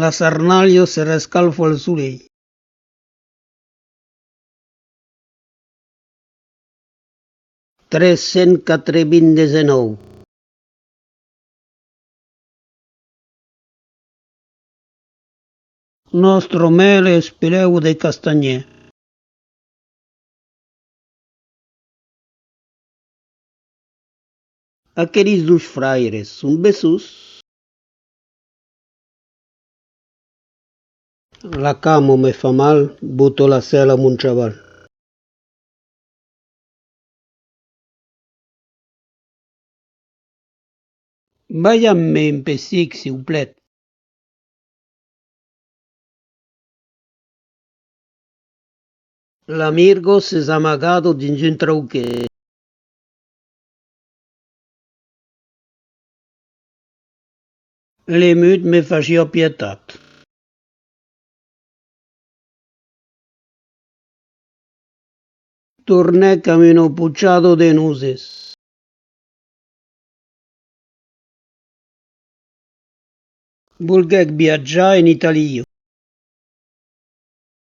La sarnalio se rescalfo al soleil. Tres-cent quatre-vingt-desenou. Nostro mel espeleu de castanyer. Aqueris dos fraires son bessos. La cama me fa mal, boto la cel a mon chaval. Vayam-me en pessic, si vous plaît. L'amirgo s'és amagado dins un trauquet. L'emut me facia pietat. Tornè camino pucciado de nuses. Volguec viatjar en Italio.